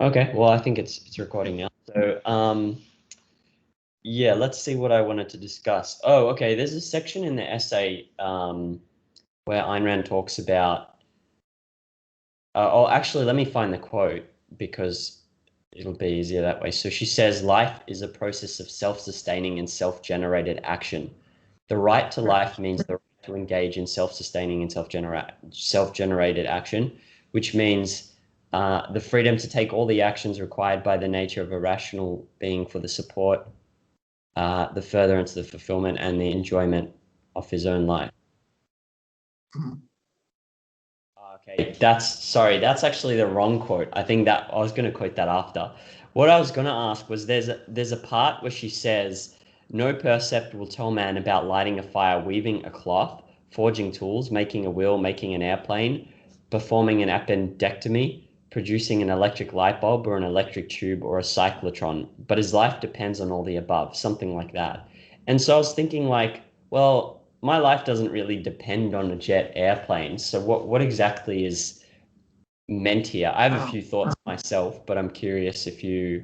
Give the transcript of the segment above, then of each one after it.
Okay, well, I think it's recording now. So, yeah, let's see what I wanted to discuss. Oh, okay, there's a section in the essay where Ayn Rand talks about, oh, actually, let me find the quote because it'll be easier that way. So she says, life is a process of self-sustaining and self-generated action. The right to life means the right to engage in self-sustaining and self-generated action, which means the freedom to take all the actions required by the nature of a rational being for the support, the furtherance, the fulfillment, and the enjoyment of his own life. Mhm. Okay, that's actually the wrong quote. I think that I was going to quote that after. What I was going to ask was there's a part where she says, no percept will tell man about lighting a fire, weaving a cloth, forging tools, making a wheel, making an airplane, performing an appendectomy, producing an electric light bulb or an electric tube or a cyclotron, but his life depends on all the above, something like that. And so I was thinking like, well, my life doesn't really depend on a jet airplane. So what exactly is meant here? I have a Um, few thoughts myself, but I'm curious if you.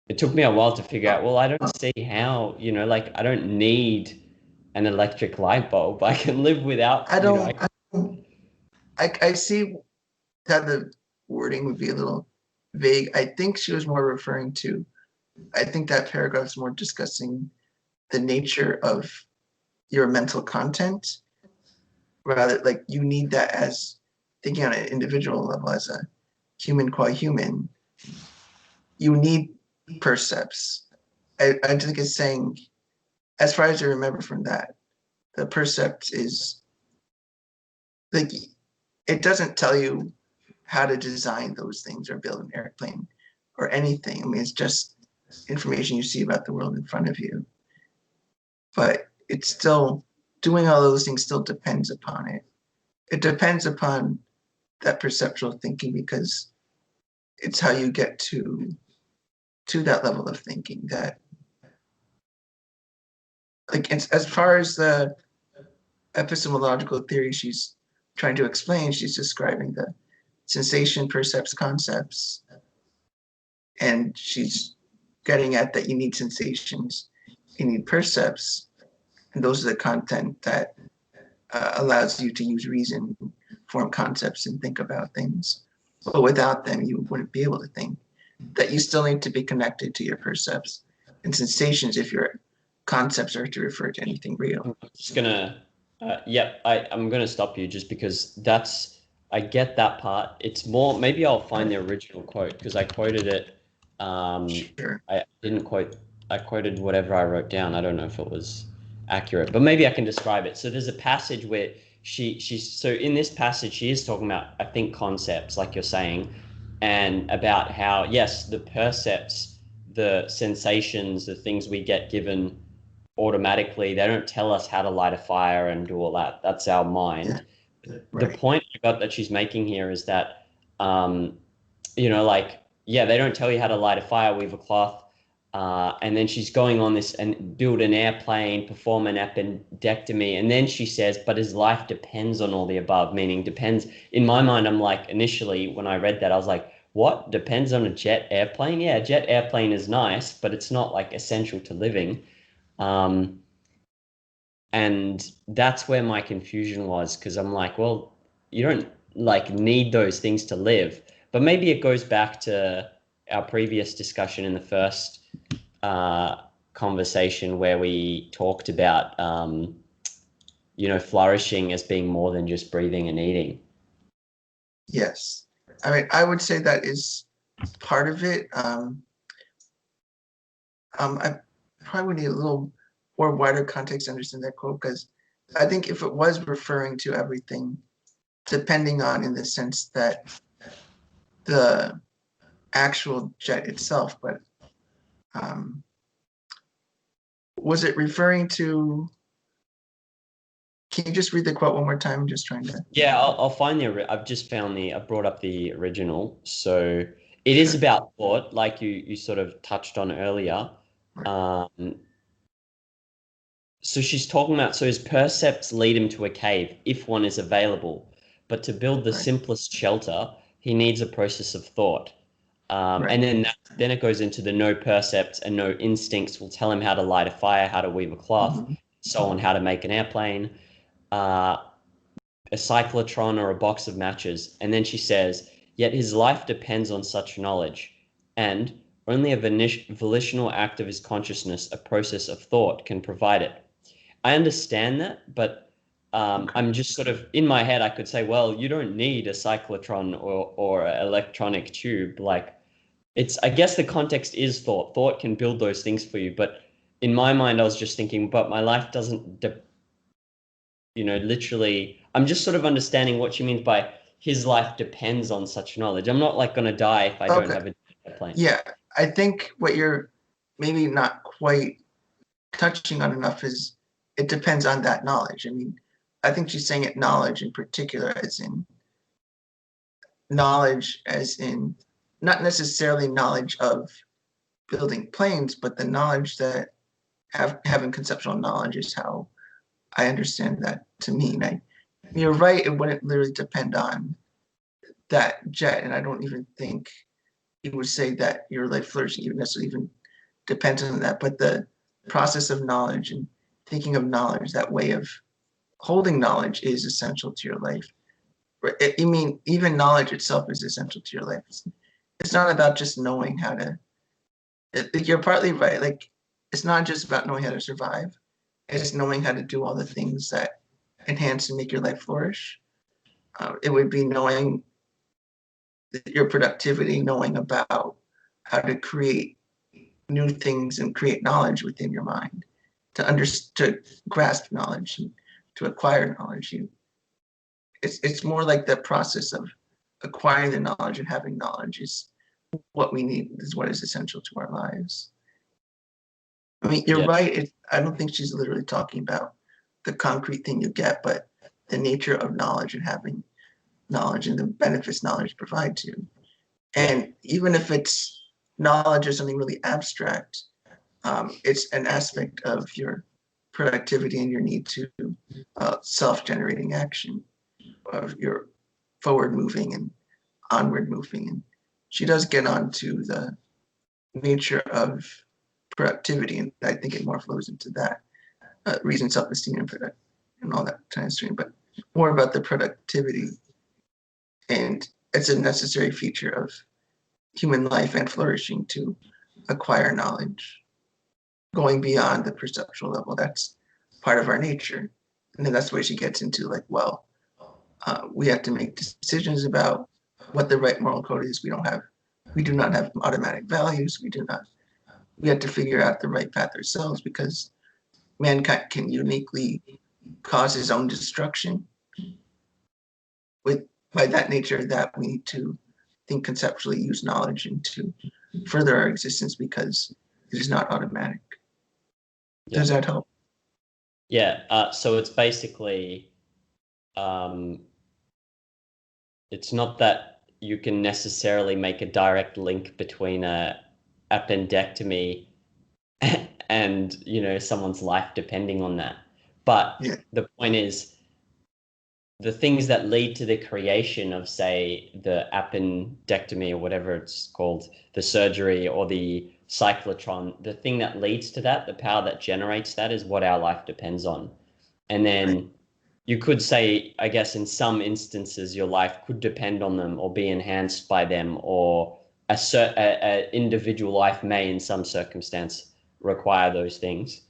It took me a while to figure out, well, I don't see how, like I don't need an electric light bulb. I can live without, I don't, I see that the wording would be a little vague. I think she was more referring to, I think that paragraph is more discussing the nature of your mental content, rather like you need that as thinking on an individual level as a human qua human. You need percepts. I think it's saying, as far as I remember from that, the percept is like it doesn't tell you how to design those things or build an airplane or anything. I mean, it's just information you see about the world in front of you. But it's still doing all those things still depends upon it. It depends upon that perceptual thinking because it's how you get to that level of thinking that like it's, as far as the epistemological theory she's trying to explain, she's describing the sensation percepts concepts, and she's getting at that you need sensations, you need percepts, and those are the content that allows you to use reason, form concepts, and think about things. But without them, you wouldn't be able to think. That you still need to be connected to your percepts and sensations if your concepts are to refer to anything real. I'm just gonna, yep, I'm gonna stop you just because I get that part. It's more, maybe I'll find the original quote because I quoted it. Sure. I didn't quote, I quoted whatever I wrote down. I don't know if it was accurate, but maybe I can describe it. So there's a passage where so in this passage, she is talking about, I think, concepts, like you're saying, and about how, yes, the percepts, the sensations, the things we get given automatically. They don't tell us how to light a fire and do all that. That's our Yeah. mind. The Right. point I got that she's making here is that, um, like, yeah, they don't tell you how to light a fire, weave a cloth. And then she's going on this and build an airplane, perform an appendectomy. And then she says, but his life depends on all the above, meaning depends. In my mind, I'm like, initially, when I read that, I was like, what? Depends on a jet airplane? Yeah, a jet airplane is nice, but it's not like essential to living. Um, and that's where my confusion was because I'm like, well, you don't like need those things to live. But maybe it goes back to our previous discussion in the first uh, conversation where we talked about, flourishing as being more than just breathing and eating. Yes. I mean, I would say that is part of it. I probably would need a little more wider context to understand that quote because I think if it was referring to everything, depending on in the sense that the actual jet itself, but um, was it referring to? Can you just read the quote one more time? I'm just trying to. Yeah, I'll find I've just found I brought up the original. So it is Sure. about thought, like you sort of touched on earlier. Right. Um, So she's talking about, so his percepts lead him to a cave if one is available. But to build the Right. simplest shelter, he needs a process of thought. And then it goes into the no percepts and no instincts will tell him how to light a fire, how to weave a cloth, so on, how to make an airplane, a cyclotron or a box of matches. And then she says, yet his life depends on such knowledge, and only a volitional act of his consciousness, a process of thought, can provide it. I understand that, but I'm just sort of, in my head, I could say, well, you don't need a cyclotron or an electronic tube. Like, I guess the context is thought. Thought can build those things for you. But in my mind, I was just thinking, but my life doesn't, literally, I'm just sort of understanding what she means by his life depends on such knowledge. I'm not like going to die if I don't have a plane. Yeah, I think what you're maybe not quite touching on enough is it depends on that knowledge. I mean, I think she's saying it knowledge in particular, as in knowledge, as in not necessarily knowledge of building planes, but the knowledge that having conceptual knowledge is how I understand that to mean. You're right, it wouldn't literally depend on that jet, and I don't even think you would say that your life flourishing even necessarily even depends on that, but the process of knowledge and thinking of knowledge, that way of holding knowledge, is essential to your life. I mean, even knowledge itself is essential to your life. It's not about just knowing how to, you're partly right, like, it's not just about knowing how to survive, it's knowing how to do all the things that enhance and make your life flourish. It would be knowing your productivity, knowing about how to create new things and create knowledge within your mind, to grasp knowledge and to acquire knowledge. It's more like the process of acquiring the knowledge and having knowledge is what we need, is what is essential to our lives. I mean, you're right. I don't think she's literally talking about the concrete thing you get, but the nature of knowledge and having knowledge and the benefits knowledge provides you. And even if it's knowledge or something really abstract, it's an aspect of your productivity and your need to self-generating action, of your forward moving and onward moving. And she does get onto the nature of productivity, and I think it more flows into that reason, self-esteem, and all that kind of stream, but more about the productivity. And it's a necessary feature of human life and flourishing to acquire knowledge, going beyond the perceptual level. That's part of our nature. And then that's where she gets into, like, well, we have to make decisions about what the right moral code is. We do not have automatic values. We have to figure out the right path ourselves, because mankind can uniquely cause his own destruction. By that nature, that we need to think conceptually, use knowledge, and to further our existence, because it is not automatic. Does that help? Yeah. So it's basically, it's not that you can necessarily make a direct link between a appendectomy and someone's life depending on that. But the point is, the things that lead to the creation of, say, the appendectomy or whatever it's called, the surgery or the cyclotron, the thing that leads to that, the power that generates that, is what our life depends on. And then you could say, I guess, in some instances, your life could depend on them or be enhanced by them, or a individual life may, in some circumstance, require those things.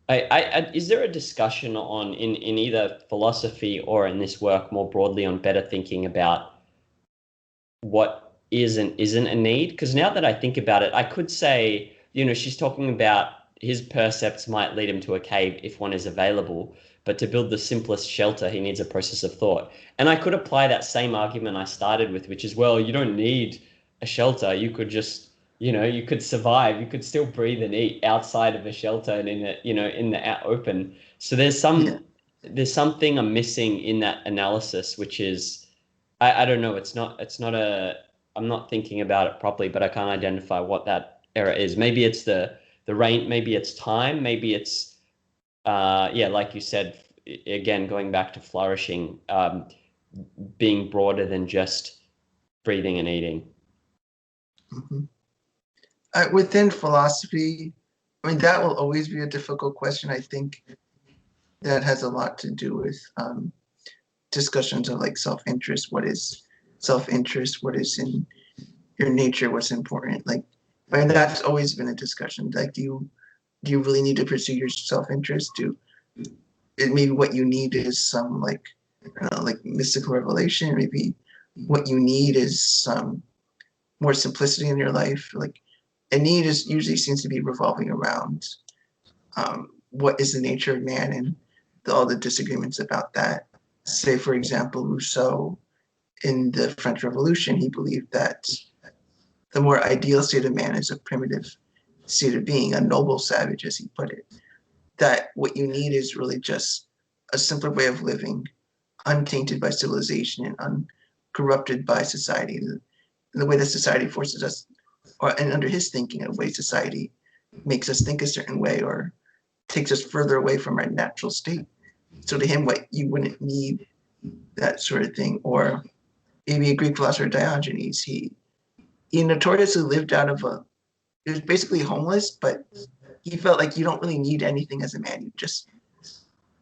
Is there a discussion in either philosophy or in this work more broadly on better thinking about what is and isn't a need? Because now that I think about it, I could say, she's talking about his percepts might lead him to a cave if one is available, but to build the simplest shelter, he needs a process of thought. And I could apply that same argument I started with, which is, well, you don't need a shelter. You could just, you could survive. You could still breathe and eat outside of a shelter and in the open. So there's something I'm missing in that analysis, which is, I don't know. I'm not thinking about it properly, but I can't identify what that error is. Maybe it's the range, maybe it's time, maybe it's, like you said, again, going back to flourishing, being broader than just breathing and eating. Mhm. Within philosophy, I mean, that will always be a difficult question. I think that has a lot to do with discussions of like self-interest. What is self-interest? What is in your nature? What's important? Like, I mean, that's always been a discussion. Like, do you really need to pursue your self-interest? Maybe what you need is some like, I don't know, like mystical revelation. Maybe what you need is some more simplicity in your life. Like, a need is usually seems to be revolving around what is the nature of man and all the disagreements about that. Say, for example, Rousseau in the French Revolution, he believed that the more ideal state of man is a primitive state of being, a noble savage, as he put it. That what you need is really just a simpler way of living, untainted by civilization and uncorrupted by society. The way that society forces us, and under his thinking, a way society makes us think a certain way or takes us further away from our natural state. So to him, what you wouldn't need that sort of thing. Or maybe a Greek philosopher, Diogenes, he notoriously lived out of he was basically homeless, but he felt like you don't really need anything as a man.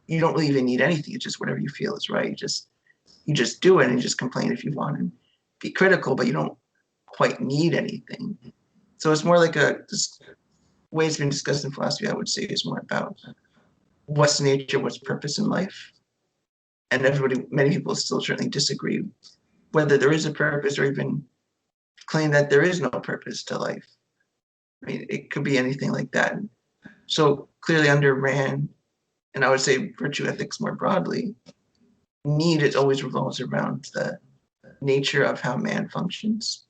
You don't really even need anything. It's just whatever you feel is right. You just do it and you just complain if you want and be critical, but you don't quite need anything. So it's more like this way it's been discussed in philosophy, I would say, is more about what's nature, what's purpose in life. And many people still certainly disagree whether there is a purpose or even claim that there is no purpose to life. I mean, it could be anything like that. So clearly under Rand, and I would say virtue ethics more broadly, need it always revolves around the nature of how man functions.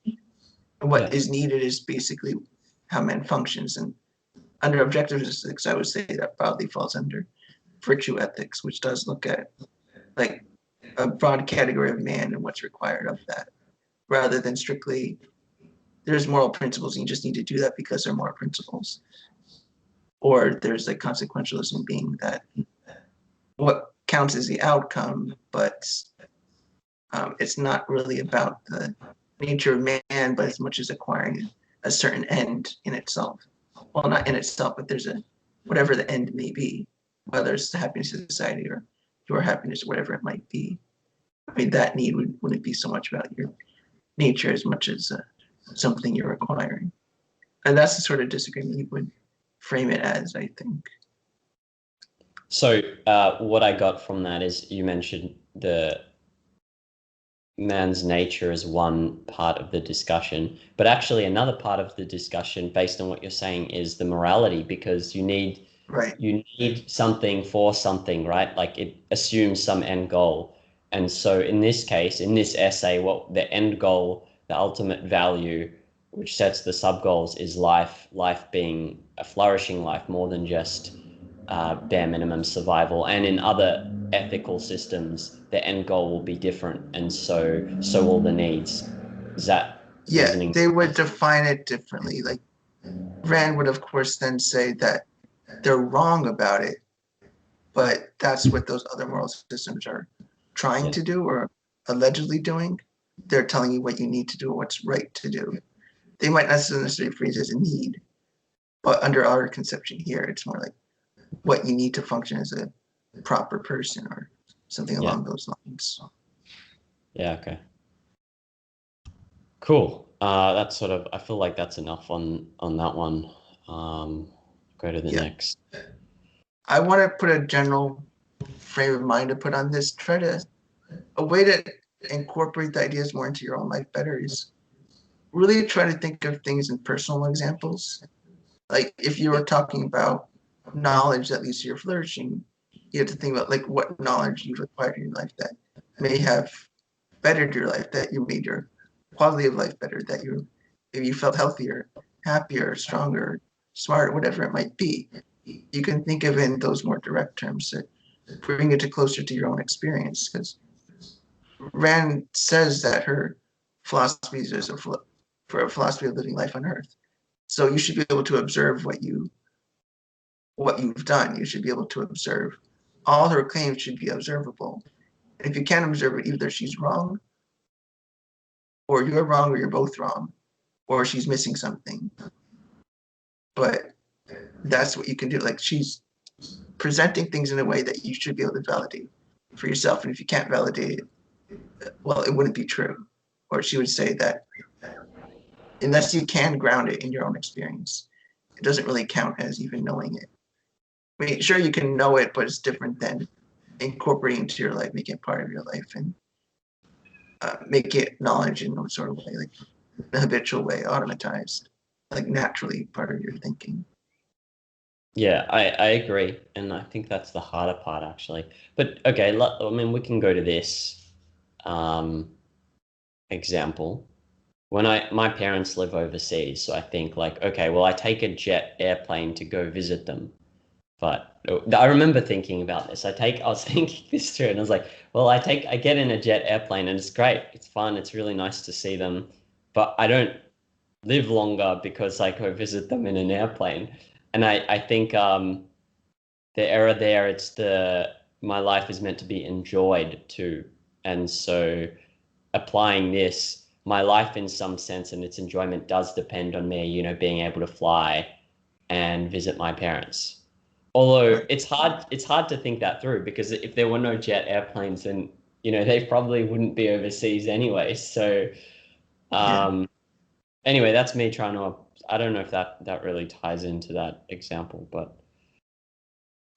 And what is needed is basically how man functions. And under objectivist ethics, I would say that broadly falls under virtue ethics, which does look at like a broad category of man and what's required of that, rather than strictly there's moral principles and you just need to do that because they're moral principles. Or there's like consequentialism being that what counts is the outcome, but it's not really about the nature of man, but as much as acquiring a certain end in itself. Well, not in itself, but there's whatever the end may be, whether it's the happiness of society or your happiness, whatever it might be. I mean, that need wouldn't be so much about your nature as much as something you're acquiring. And that's the sort of disagreement you would frame it as, I think. So what I got from that is you mentioned the man's nature as one part of the discussion, but actually another part of the discussion based on what you're saying is the morality, because you need something for something, right? Like it assumes some end goal. And so in this case, in this essay, what the end goal, the ultimate value, which sets the sub goals, is life being a flourishing life more than just bare minimum survival. And in other ethical systems, the end goal will be different, and so will the needs. Is that reasoning? They would define it differently. Like Rand would, of course, then say that they're wrong about it, but that's what those other moral systems are trying to do or allegedly doing. They're telling you what you need to do or what's right to do. They might not necessarily phrase it as a need, but under our conception here, it's more like what you need to function as a proper person or something along those lines. Yeah, okay. Cool. That's sort of, I feel like that's enough on that one. Go to the next. I want to put a general frame of mind to put on this. A way to incorporate the ideas more into your own life better is really try to think of things in personal examples. Like if you were talking about knowledge that leads to your flourishing, you have to think about like what knowledge you've acquired in your life that may have bettered your life, that you made your quality of life better, that if you felt healthier, happier, stronger, smarter, whatever it might be. You can think of it in those more direct terms to bring it closer to your own experience. Because Rand says that her philosophy is for a philosophy of living life on Earth. So you should be able to observe what you've done. You should be able to observe. All her claims should be observable. And if you can't observe it, either she's wrong or you're wrong, or you're both wrong, or she's missing something. But that's what you can do. Like, she's presenting things in a way that you should be able to validate for yourself. And if you can't validate it, well, it wouldn't be true. Or she would say that unless you can ground it in your own experience, it doesn't really count as even knowing it. I mean, sure, you can know it, but it's different than incorporating into your life, make it part of your life, and make it knowledge in some sort of way, like a habitual way, automatized, like naturally part of your thinking. Yeah, I agree. And I think that's the harder part, actually. But okay, I mean, we can go to this example. When my parents live overseas, so I think like, okay, well, I take a jet airplane to go visit them. But I remember thinking about this. I was thinking this through, and I was like, well, I get in a jet airplane, and it's great. It's fun. It's really nice to see them, but I don't live longer because I go visit them in an airplane. And I think the error there, my life is meant to be enjoyed too. And so applying this, my life in some sense and its enjoyment does depend on me, being able to fly and visit my parents. Although it's hard to think that through, because if there were no jet airplanes, then they probably wouldn't be overseas anyway. So anyway, that's me trying to. I don't know if that really ties into that example, but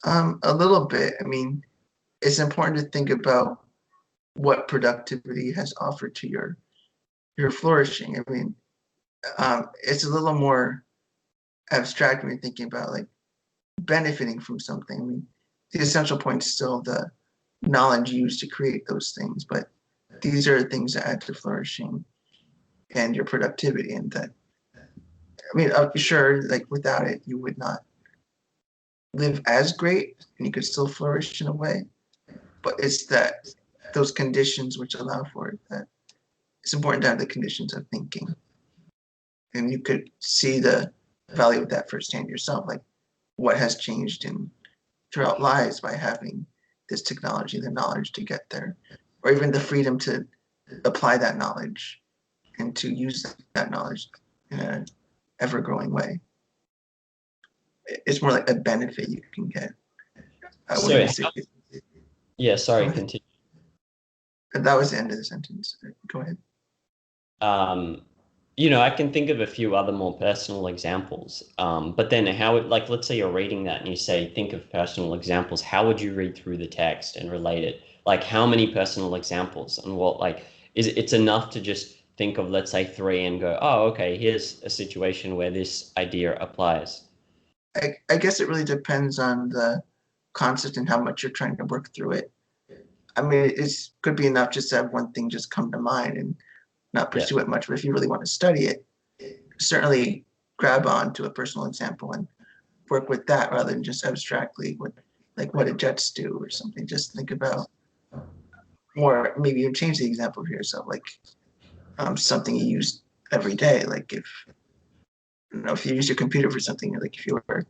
A little bit. I mean, it's important to think about what productivity has offered to your flourishing. I mean, it's a little more abstract when you're thinking about like benefiting from something. I mean, the essential point is still the knowledge used to create those things, but these are things that add to flourishing and your productivity. And that, I mean, sure, like without it, you would not live as great and you could still flourish in a way. But it's that those conditions which allow for it, that it's important to have the conditions of thinking. And you could see the value of that firsthand yourself, like what has changed throughout lives by having this technology, the knowledge to get there, or even the freedom to apply that knowledge and to use that knowledge in an ever-growing way. It's more like a benefit you can get. I so wouldn't say. yeah. Sorry, Go ahead. continue. That was the end of the sentence. Go ahead. Um, I can think of a few other more personal examples. But then like, let's say you're reading that and you say, think of personal examples. How would you read through the text and relate it? Like, how many personal examples, and what, like, it's enough to just think of, let's say, three and go, oh, okay, here's a situation where this idea applies. I guess it really depends on the concept and how much you're trying to work through it. I mean, it could be enough just to have one thing just come to mind and not Yeah. pursue it much. But if you really want to study it, certainly grab on to a personal example and work with that rather than just abstractly like what did jets do or something. Just think about more, maybe even change the example for yourself, like something you use every day. Like if you use your computer for something, like if you were a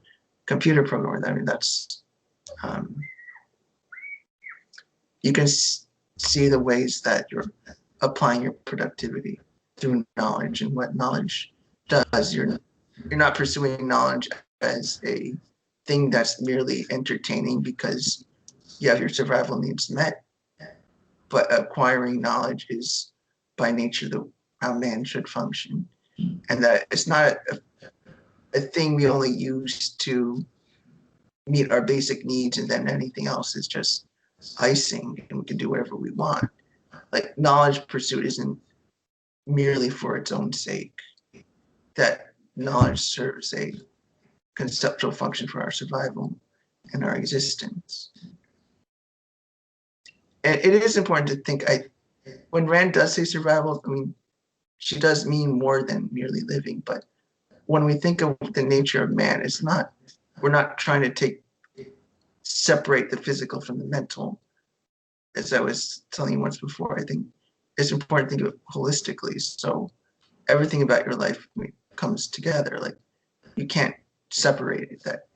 computer programmer, I mean, that's, you can see the ways that you're applying your productivity through knowledge and what knowledge does. You're not pursuing knowledge as a thing that's merely entertaining because you have your survival needs met, but acquiring knowledge is by nature how man should function, and that it's not a thing we only use to meet our basic needs, and then anything else is just icing and we can do whatever we want. Like, knowledge pursuit isn't merely for its own sake. That knowledge serves a conceptual function for our survival and our existence. And it is important to think, when Rand does say survival, I mean, she does mean more than merely living. But when we think of the nature of man, we're not trying to separate the physical from the mental. As I was telling you once before, I think it's important to think of it holistically. So everything about your life comes together. Like, you can't separate it. That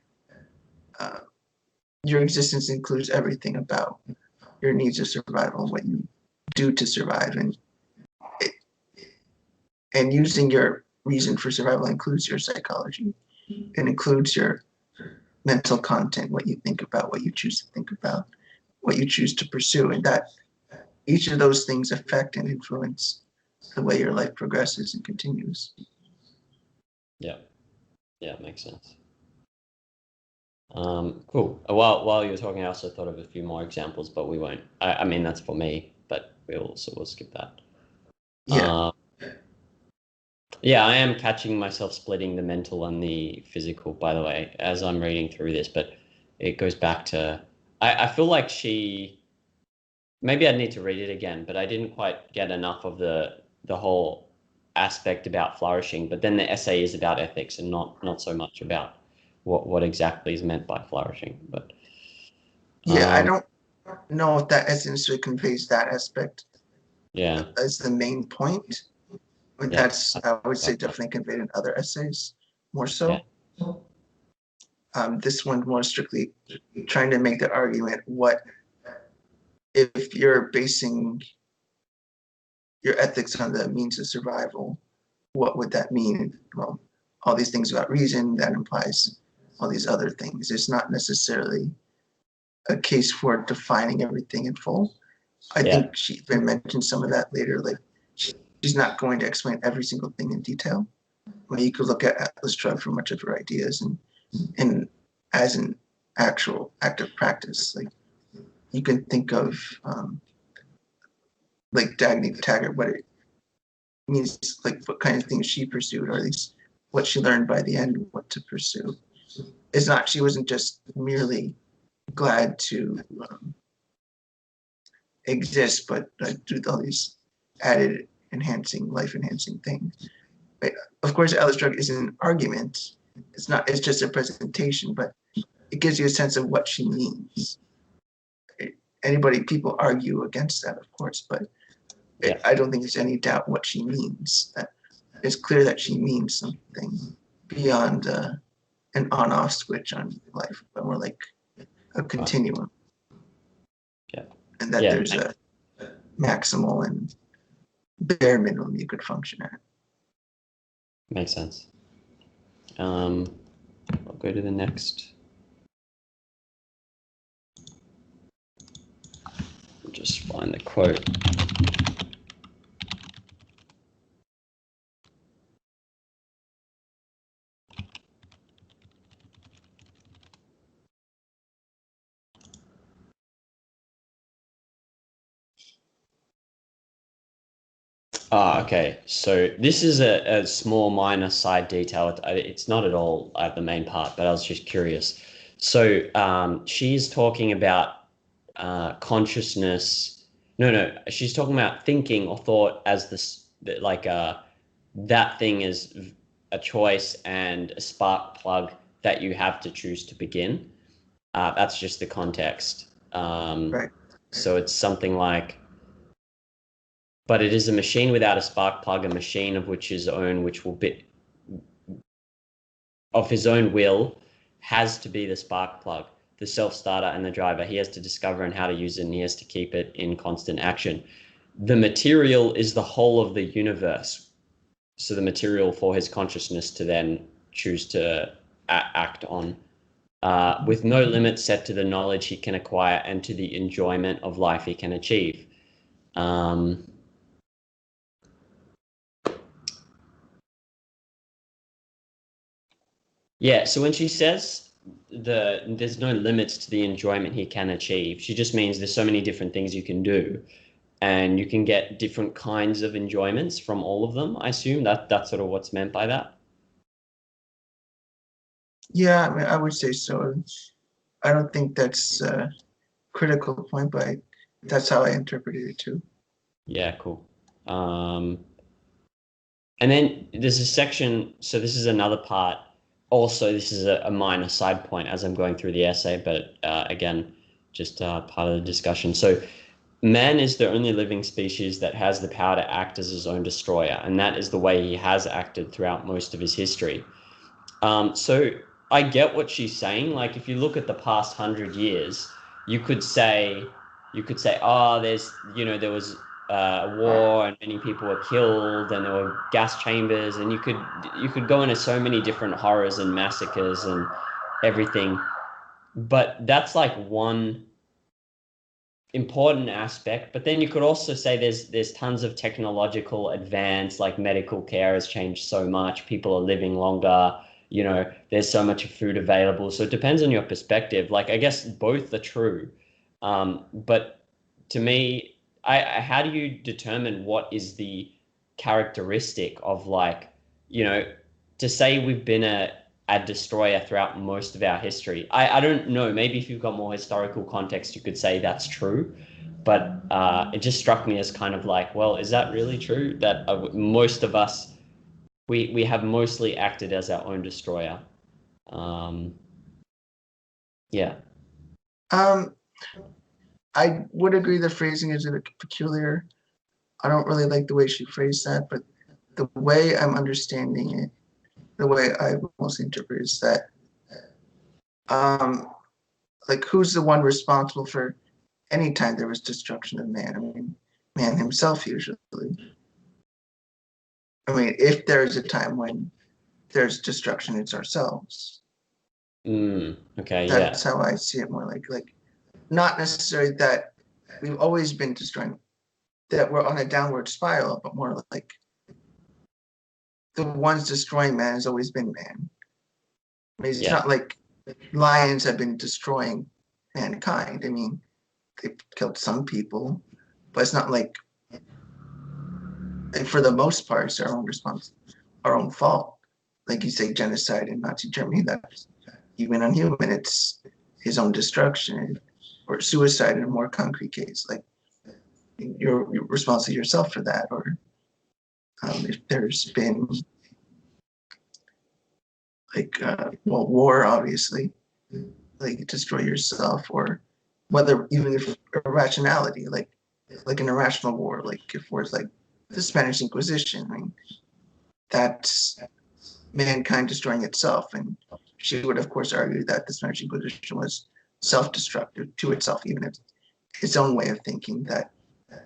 your existence includes everything about your needs of survival and what you do to survive. And And using your reason for survival includes your psychology. It includes your mental content, what you think about, what you choose to think about, what you choose to pursue, and that each of those things affect and influence the way your life progresses and continues. Yeah, yeah, makes sense. Cool. While you were talking, I also thought of a few more examples, but we won't. I mean, that's for me, but we'll skip that. Yeah. Yeah, I am catching myself splitting the mental and the physical, by the way, as I'm reading through this, but it goes back to, I feel like maybe I'd need to read it again, but I didn't quite get enough of the whole aspect about flourishing, but then the essay is about ethics and not so much about what exactly is meant by flourishing. But Yeah, I don't know if that essentially conveys that aspect yeah, as the main point. But yeah, that's, I would say, definitely conveyed in other essays more so. yeah, This one more strictly trying to make the argument, what if you're basing your ethics on the means of survival, what would that mean? Well, all these things about reason, that implies all these other things. It's not necessarily a case for defining everything in full. I yeah, think she even mentioned some of that later. Like, she's not going to explain every single thing in detail. Well, you could look at Atlas Shrugged for much of her ideas, and as an actual active practice, like you can think of like Dagny Taggart, what it means, like what kind of things she pursued, or at least what she learned by the end, what to pursue. It's not, she wasn't just merely glad to exist, but do all these added life enhancing things. Right? Of course, Atlas Shrugged isn't an argument. It's not, it's just a presentation, but it gives you a sense of what she means. People argue against that, of course, but yeah. I don't think there's any doubt what she means. That it's clear that she means something beyond an on-off switch on life, but more like a continuum. Yeah. And that Yeah. there's a maximal and bare minimum you could function at. Makes sense. I'll go to the next. Just find the quote. Okay. So this is a small minor side detail. It's not at all the main part, but I was just curious. So she's talking about consciousness. No, she's talking about thinking or thought as like that thing is a choice and a spark plug that you have to choose to begin. That's just the context. Right. So it's something like, but it is a machine without a spark plug, a machine of which his own, which will be of his own will, has to be the spark plug, the self-starter and the driver. He has to discover and how to use it, and he has to keep it in constant action. The material is the whole of the universe. So the material for his consciousness to then choose to act on, with no limit set to the knowledge he can acquire and to the enjoyment of life he can achieve. Yeah, so when she says there's no limits to the enjoyment he can achieve, she just means there's so many different things you can do, and you can get different kinds of enjoyments from all of them. I assume that's sort of what's meant by that. Yeah, I mean, I would say so. I don't think that's a critical point, but that's how I interpreted it too. Yeah, cool. And then there's a section, so this is another part. Also, this is a minor side point as I'm going through the essay, but again, just part of the discussion. So man is the only living species that has the power to act as his own destroyer, and that is the way he has acted throughout most of his history. So I get what she's saying. Like, if you look at the past 100 years, you could say, oh, there was war and many people were killed and there were gas chambers and you could go into so many different horrors and massacres and everything. But that's like one important aspect. But then you could also say there's tons of technological advance, like medical care has changed so much. People are living longer. There's so much food available. So it depends on your perspective. Like I guess both are true. But to me, how do you determine what is the characteristic of like, to say we've been a destroyer throughout most of our history. I don't know. Maybe if you've got more historical context, you could say that's true. But it just struck me as kind of like, well, is that really true? That most of us, we have mostly acted as our own destroyer. Yeah. I would agree the phrasing is a bit peculiar. I don't really like the way she phrased that, but the way I'm understanding it, the way I mostly interpret is that, like, who's the one responsible for any time there was destruction of man? I mean, man himself usually. I mean, if there's a time when there's destruction, it's ourselves. Okay. That's Yeah. how I see it more like not necessarily that we've always been destroying, that we're on a downward spiral, but more like the ones destroying man has always been man. I mean, it's Yeah. not like lions have been destroying mankind. I mean, they've killed some people, but it's not like, and for the most part, it's our own response, our own fault. Like you say, genocide in Nazi Germany, that's even unhuman. It's his own destruction, or suicide in a more concrete case. Like you're responsible yourself for that, or if there's been like war, obviously, like destroy yourself, or whether even if irrationality, like an irrational war, like if war is like the Spanish Inquisition. I mean, that's mankind destroying itself, and she would of course argue that the Spanish Inquisition was self-destructive to itself, even if its own way of thinking, that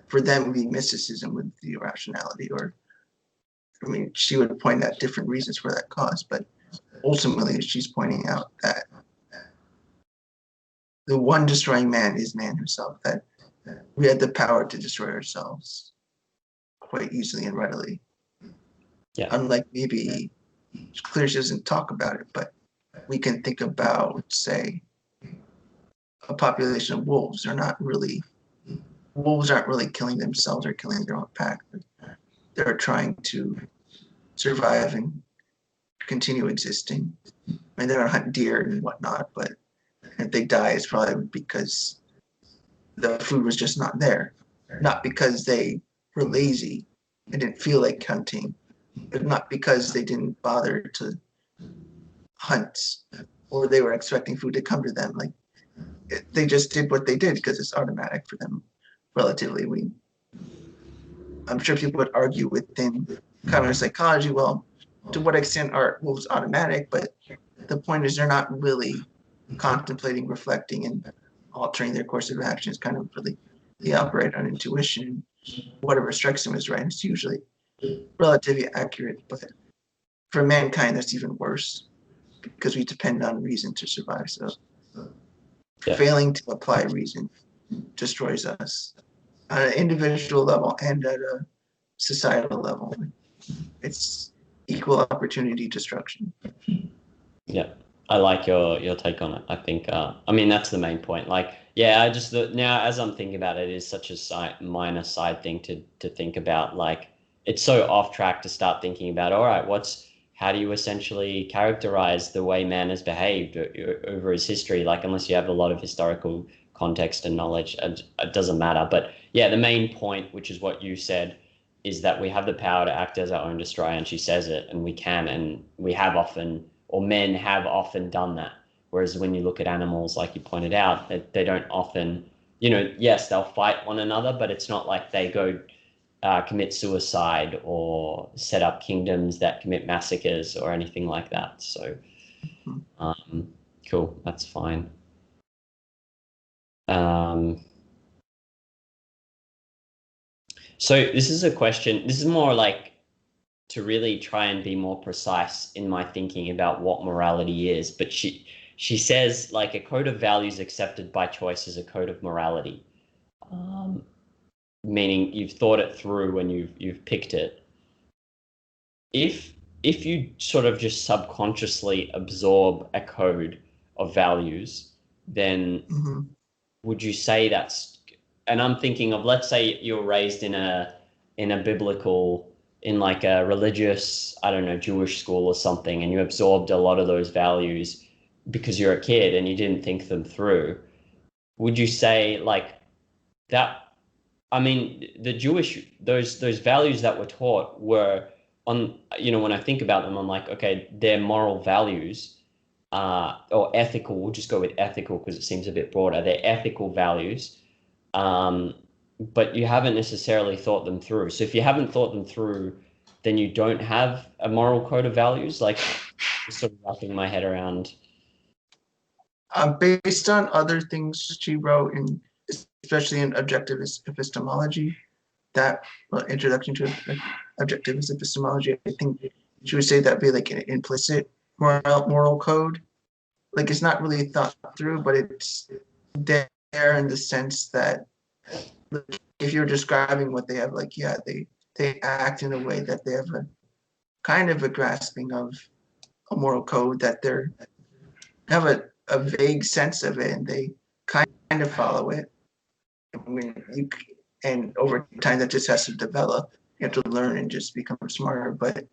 for them it would be mysticism with the irrationality, or I mean, she would point out different reasons for that cause, but ultimately she's pointing out that the one destroying man is man himself, that we had the power to destroy ourselves quite easily and readily. Yeah. Unlike maybe, it's clear she doesn't talk about it, but we can think about, say, a population of wolves. Wolves aren't really killing themselves or killing their own pack. They're trying to survive and continue existing. I mean, they're gonna hunt deer and whatnot, but if they die, it's probably because the food was just not there, not because they were lazy and didn't feel like hunting, but not because they didn't bother to hunt or they were expecting food to come to them. Like they just did what they did because it's automatic for them, relatively. I'm sure people would argue within cognitive psychology, well, to what extent are wolves automatic? But the point is they're not really contemplating, reflecting, and altering their course of action. It's kind of really, they operate on intuition. Whatever strikes them as right. It's usually relatively accurate, but for mankind, that's even worse because we depend on reason to survive. So Yeah. failing to apply reason destroys us on an individual level and at a societal level. It's equal opportunity destruction. Yeah, I like your take on it. I think I mean that's the main point. Like, yeah, I just now as I'm thinking about it, it is such a minor side thing to think about. Like, it's so off track to start thinking about. All right, how do you essentially characterize the way man has behaved over his history? Like, unless you have a lot of historical context and knowledge, it doesn't matter. But yeah, the main point, which is what you said, is that we have the power to act as our own destroyer, and she says it, and we can, and we have often, or men have often done that. Whereas when you look at animals, like you pointed out, they don't often, yes, they'll fight one another, but it's not like they go commit suicide or set up kingdoms that commit massacres or anything like that. So, cool, that's fine. Um, So this is a question. This is more like to really try and be more precise in my thinking about what morality is. But she says like a code of values accepted by choice is a code of morality, um, meaning you've thought it through when you've picked it. If you sort of just subconsciously absorb a code of values, then Mm-hmm. would you say that's, and I'm thinking of, let's say you're raised in a biblical, in like a religious, I don't know, Jewish school or something, and you absorbed a lot of those values because you're a kid and you didn't think them through. Would you say like that? I mean, the Jewish, those values that were taught were on, you know, when I think about them, I'm like, okay, they're moral values, or ethical. We'll just go with ethical because it seems a bit broader. They're ethical values, um, but you haven't necessarily thought them through. So if you haven't thought them through, then you don't have a moral code of values. Like, just sort of wrapping my head around. Based on other things she wrote, in especially in Objectivist Epistemology, that introduction to Objectivist Epistemology, I think she would say that be like an implicit moral code. Like it's not really thought through, but it's there in the sense that like, if you're describing what they have, like yeah, they act in a way that they have a kind of a grasping of a moral code, that they're have a vague sense of it and they kind of follow it. I mean, and over time that just has to develop. You have to learn and just become smarter, but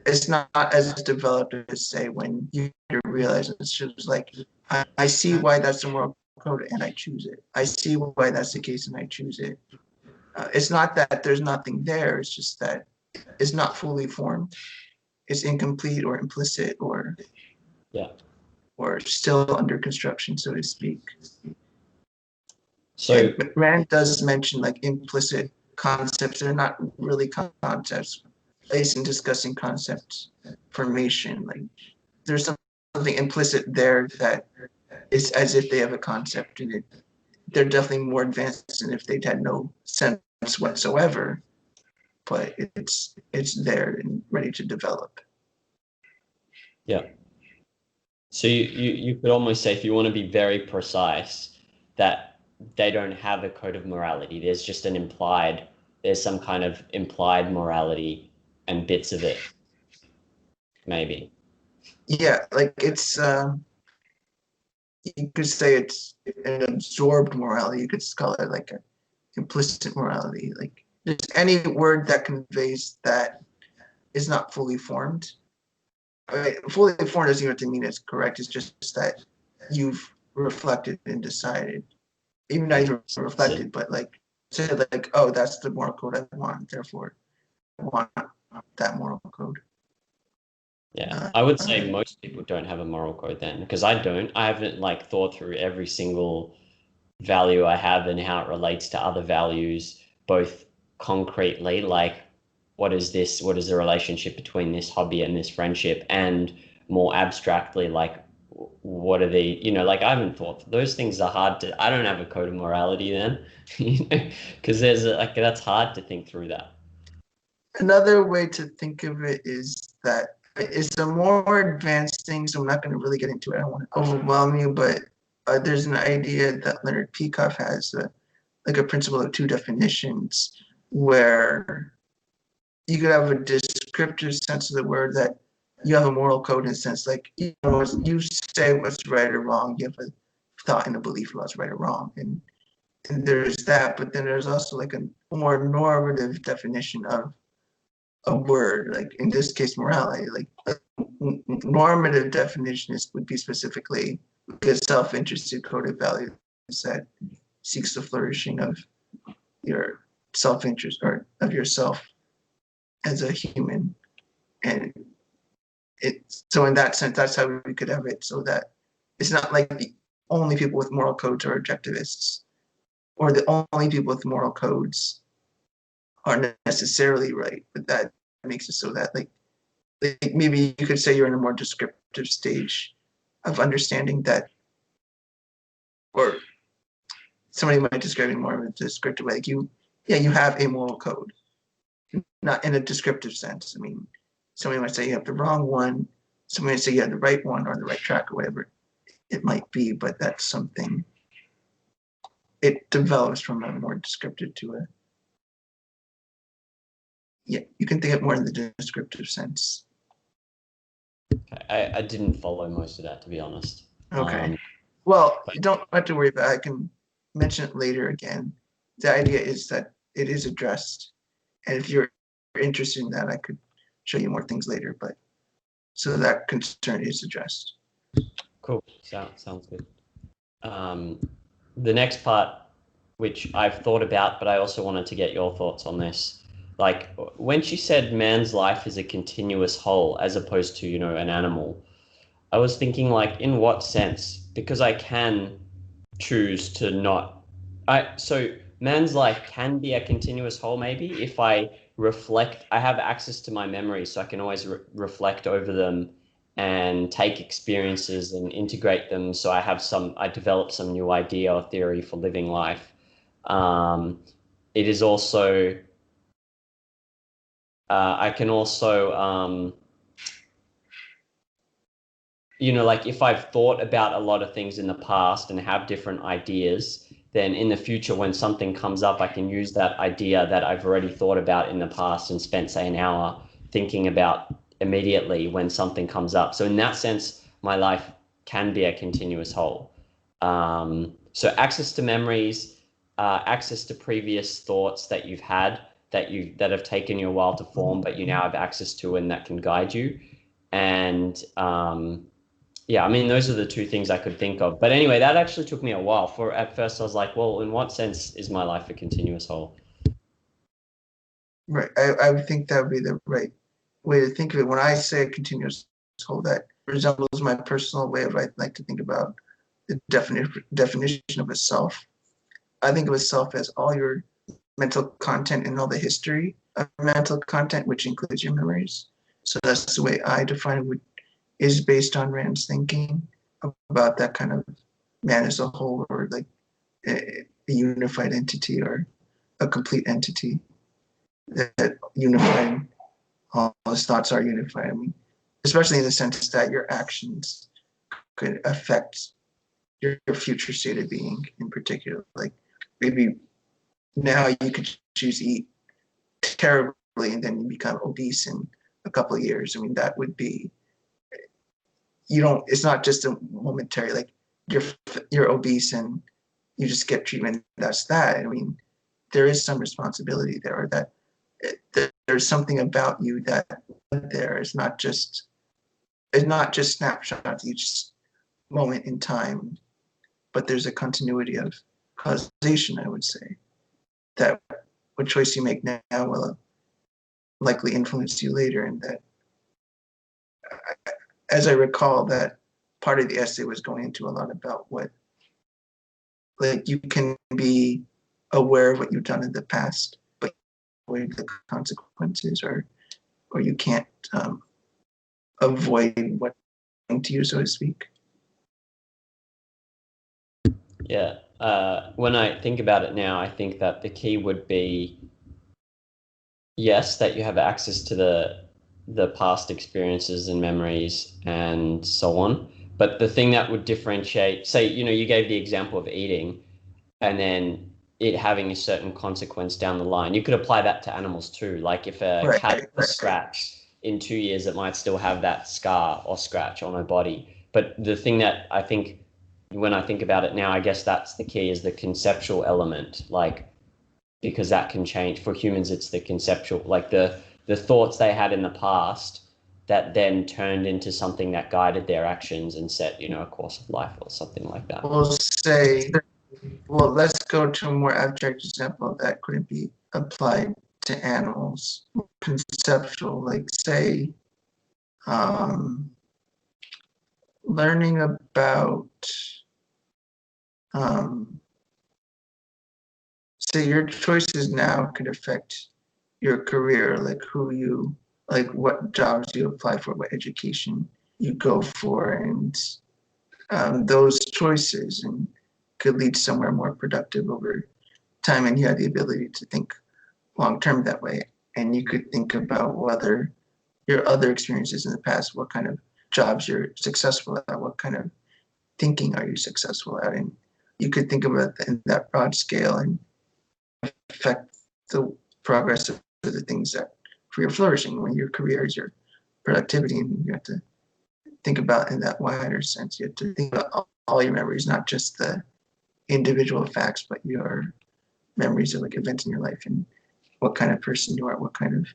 it's not as developed as say when you realize it's just like I see why that's the moral code and I choose it. I see why that's the case and I choose it. It's not that there's nothing there. It's just that it's not fully formed. It's incomplete or implicit Yeah. or still under construction, so to speak. So And Rand does mention like implicit concepts. They're not really concepts. At least in discussing concept formation, like there's something implicit there that is as if they have a concept in it. They're definitely more advanced than if they'd had no sense whatsoever. But it's there and ready to develop. yeah. So you could almost say, if you want to be very precise, that they don't have a code of morality. There's just an implied, there's some kind of implied morality and bits of it, maybe. Yeah, like it's you could say it's an absorbed morality. You could call it like a implicit morality. Like just any word that conveys that is not fully formed. I mean, fully formed doesn't even have to mean it's correct. It's just that you've reflected and decided. Even not even reflected, but like said like, oh, that's the moral code I want. Therefore, I want that moral code. Yeah, Uh, I would say uh, most people don't have a moral code then, because I don't. I haven't like thought through every single value I have and how it relates to other values, both concretely, like what is this, what is the relationship between this hobby and this friendship, and more abstractly, like what are the, you know, like I haven't thought, those things are hard to, I don't have a code of morality then, you know, because there's a, like that's hard to think through that. Another way to think of it is that it's a more advanced thing, so I'm not going to really get into it. I don't want to overwhelm you, but there's an idea that Leonard Peikoff has, like a principle of two definitions, where you could have a descriptive sense of the word that you have a moral code in a sense, like you say what's right or wrong, you have a thought and a belief about what's right or wrong, and there's that, but then there's also like a more normative definition of a word, like in this case, morality. Like normative definition would be specifically a self-interested code of values that seeks the flourishing of your self-interest or of yourself as a human. And so in that sense, that's how we could have it, so that it's not like the only people with moral codes are objectivists, or the only people with moral codes aren't necessarily right, but that makes it so that like maybe you could say you're in a more descriptive stage of understanding that, or somebody might describe it more in a descriptive way. Like yeah, you have a moral code, not in a descriptive sense. I mean, somebody might say you have the wrong one, somebody might say you have the right one or the right track or whatever it might be, but that's something, it develops from a more descriptive to a, yeah, you can think of it more in the descriptive sense. I didn't follow most of that, to be honest. Okay. Well, But you don't have to worry about it. I can mention it later again. The idea is that it is addressed. And if you're interested in that, I could show you more things later. But so that concern is addressed. cool. Sounds good. The next part, which I've thought about, but I also wanted to get your thoughts on this. Like when she said man's life is a continuous whole as opposed to, an animal, I was thinking like, in what sense? Because I can choose to not. So man's life can be a continuous whole maybe if I reflect. I have access to my memories, so I can always reflect over them and take experiences and integrate them. So I develop some new idea or theory for living life. It is also, I can also, like if I've thought about a lot of things in the past and have different ideas, then in the future, when something comes up, I can use that idea that I've already thought about in the past and spent, say, an hour thinking about immediately when something comes up. So in that sense, my life can be a continuous whole. So access to memories, access to previous thoughts that you've had that have taken you a while to form, but you now have access to and that can guide you. And yeah, I mean, those are the two things I could think of. But anyway, that actually took me a while. At first, I was like, well, in what sense is my life a continuous whole? Right. I would think that would be the right way to think of it. When I say a continuous whole, that resembles my personal way of I like to think about the definition of a self. I think of a self as all your mental content and all the history of mental content, which includes your memories. So that's the way I define it, is based on Rand's thinking about that kind of man as a whole, or like a unified entity or a complete entity that unified, all his thoughts are unified. I mean, especially in the sense that your actions could affect your future state of being in particular. Like maybe now you could choose to eat terribly and then you become obese in a couple of years. I mean, that would be, it's not just a momentary, like you're obese and you just get treatment. That's that. I mean, there is some responsibility there, or that there's something about you that there is not just, it's not just snapshots each moment in time, but there's a continuity of causation, I would say, that what choice you make now will likely influence you later. And that, as I recall, that part of the essay was going into a lot about what, like, you can be aware of what you've done in the past, but avoid the consequences, or you can't avoid what's happening to you, so to speak. Yeah. When I think about it now, I think that the key would be, yes, that you have access to the past experiences and memories and so on. But the thing that would differentiate, say, you gave the example of eating and then it having a certain consequence down the line. You could apply that to animals too. Like if a cat has a scratch, in 2 years, it might still have that scar or scratch on her body. But the thing that I think, when I think about it now, I guess that's the key, is the conceptual element. Like, because that can change. For humans, it's the conceptual, like the thoughts they had in the past that then turned into something that guided their actions and set, a course of life or something like that. We'll say, well, let's go to a more abstract example that couldn't be applied to animals. Conceptual, like say, learning about, say your choices now could affect your career, like like what jobs you apply for, what education you go for, and those choices and could lead somewhere more productive over time and you had the ability to think long term that way, and you could think about whether your other experiences in the past, what kind of jobs you're successful at, what kind of thinking are you successful at, and you could think about it in that broad scale and affect the progress of the things that for your flourishing, when your career is your productivity, and you have to think about in that wider sense. You have to think about all your memories, not just the individual facts, but your memories of like events in your life and what kind of person you are, what kind of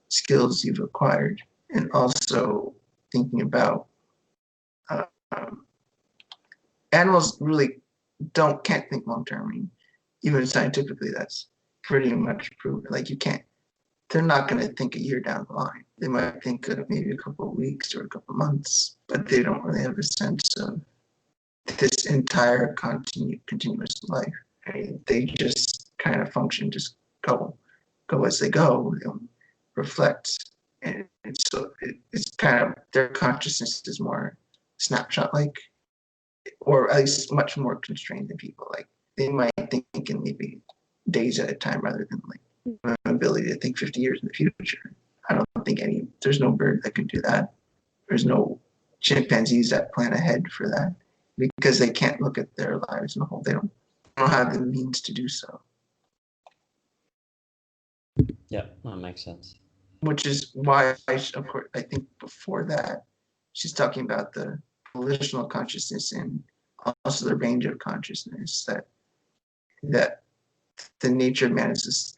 skills you've acquired, and also thinking about animals really can't think long term. I mean, even scientifically, that's pretty much proven. Like they're not going to think a year down the line. They might think of maybe a couple of weeks or a couple of months, but they don't really have a sense of this entire continuous life. I mean, they just kind of function, just go as they go. They don't reflect, and it's kind of their consciousness is more snapshot-like, or at least much more constrained than people. Like they might think in maybe days at a time rather than like an ability to think 50 years in the future. I don't think there's no bird that can do that. There's no chimpanzees that plan ahead for that because they can't look at their lives in a whole. They don't have the means to do so. Yeah, that makes sense. Which is why, of course, I think before that, she's talking about the volitional consciousness and also the range of consciousness that the nature of man is this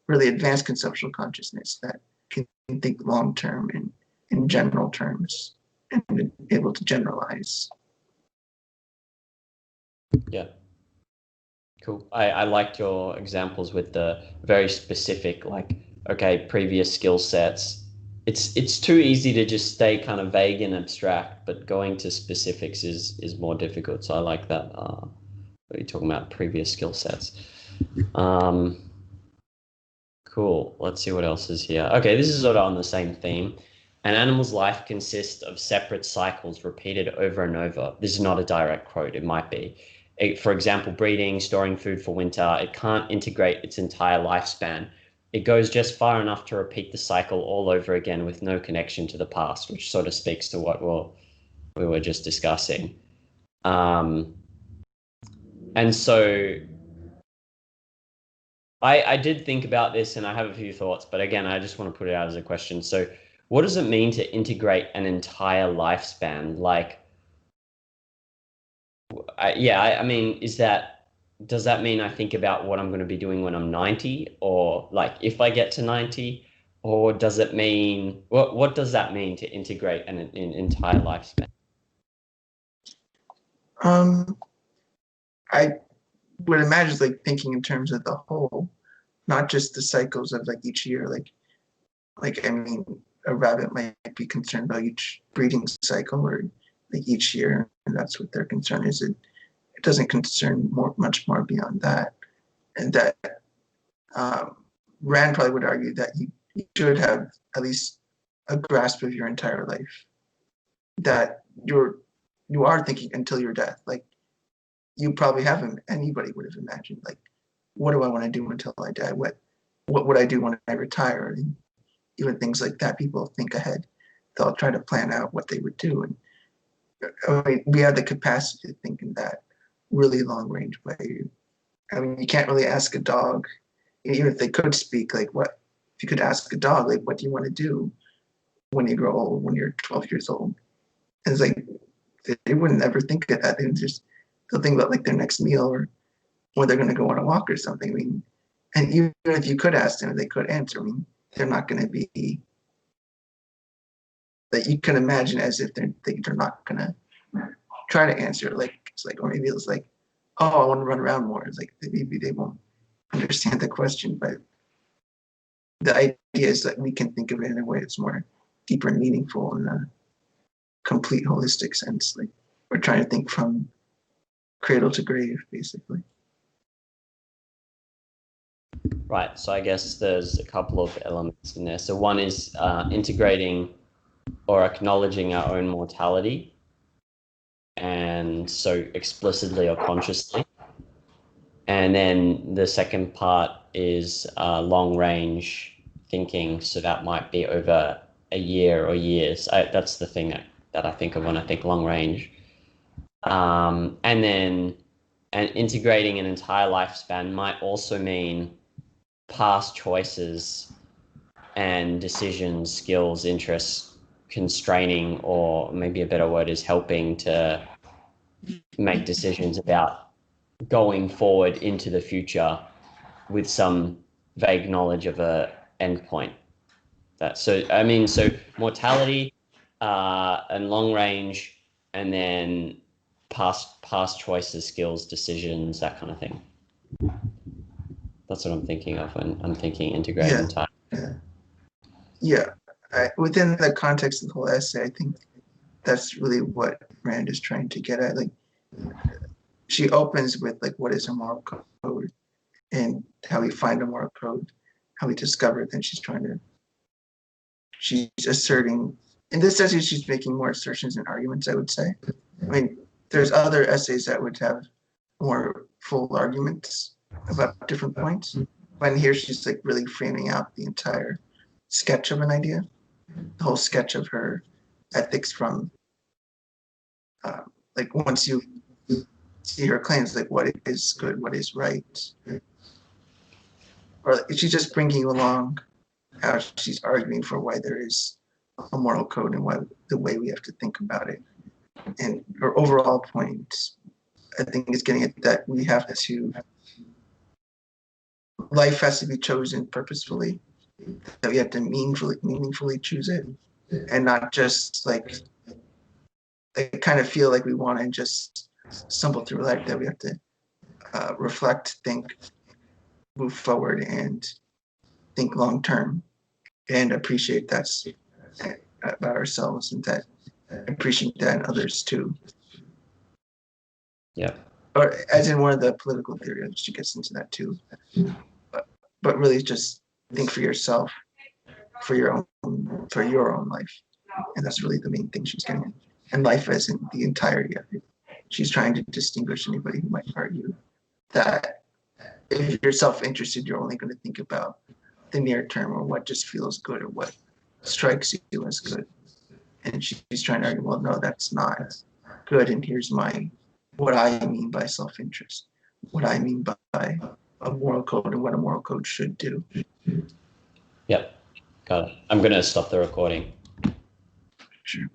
really advanced conceptual consciousness that can think long term and in general terms and able to generalize. Yeah. Cool. I liked your examples with the very specific, like, okay, previous skill sets. It's too easy to just stay kind of vague and abstract, but going to specifics is more difficult. So I like that. What you're talking about, previous skill sets. Cool. Let's see what else is here. Okay, this is sort of on the same theme. An animal's life consists of separate cycles repeated over and over. This is not a direct quote. It might be. For example, breeding, storing food for winter. It can't integrate its entire lifespan. It goes just far enough to repeat the cycle all over again with no connection to the past, which sort of speaks to what we were just discussing. And so I did think about this, and I have a few thoughts, but again, I just want to put it out as a question. So what does it mean to integrate an entire lifespan? Like, I mean, does that mean I think about what I'm going to be doing when I'm 90, or like if I get to 90, or does it mean, what does that mean to integrate an entire lifespan? I would imagine like thinking in terms of the whole, not just the cycles of like each year. Like I mean, a rabbit might be concerned about each breeding cycle or like each year, and that's what their concern is. It doesn't concern much more beyond that, and that Rand probably would argue that you should have at least a grasp of your entire life, that you are thinking until your death. Like you probably haven't. Anybody would have imagined like, what do I want to do until I die? What would I do when I retire? And even things like that, people think ahead. They'll try to plan out what they would do. And I mean, we have the capacity to think in that really long range way. I mean, you can't really ask a dog, even if they could speak, like if you could ask a dog, like, what do you want to do when you grow old, when you're 12 years old? And it's like, they wouldn't ever think of that. They'll think about like their next meal or when they're going to go on a walk or something. I mean, and even if you could ask them, they could answer. I mean, they're not going to be that you can imagine as if they're not going to try to answer. Like it's like, or maybe it's like, oh, I want to run around more. It's like maybe they won't understand the question, but the idea is that we can think of it in a way that's more deeper and meaningful in a complete holistic sense. Like we're trying to think from cradle to grave, basically. Right. So I guess there's a couple of elements in there. So one is integrating or acknowledging our own mortality, and so explicitly or consciously. And then the second part is long range thinking. So that might be over a year or years. That's the thing that I think of when I think long range. And then integrating an entire lifespan might also mean past choices and decisions, skills, interests, constraining, or maybe a better word is helping to make decisions about going forward into the future with some vague knowledge of a endpoint. So mortality and long range, and then past choices, skills, decisions, that kind of thing. That's what I'm thinking of when I'm thinking integrated entire. Yeah. Within the context of the whole essay, I think that's really what Rand is trying to get at. Like, she opens with like, what is a moral code, and how we find a moral code, how we discover it. Then she's asserting. In this essay, she's making more assertions and arguments, I would say. I mean, there's other essays that would have more full arguments about different points. But in here, she's like really framing out the entire sketch of an idea, the whole sketch of her ethics from, like, once you see her claims, like what is good, what is right, or she's just bringing you along how she's arguing for why there is a moral code and why the way we have to think about it. And her overall point, I think, is getting at that we have to, life has to be chosen purposefully, that we have to meaningfully choose it, and not just like kind of feel like we want to just stumble through life, that we have to reflect, think, move forward, and think long term, and appreciate that's about ourselves, and that appreciate that in others too. Yeah. Or as in one of the political theories, she gets into that too. But really just think for yourself, for your own life. And that's really the main thing she's getting at. And life as in the entirety of it. She's trying to distinguish anybody who might argue that if you're self-interested, you're only going to think about the near term, or what just feels good, or what strikes you as good. And she's trying to argue, well, no, that's not good. And here's what I mean by self-interest, what I mean by a moral code, and what a moral code should do. Yep. Got it. I'm going to stop the recording. Sure.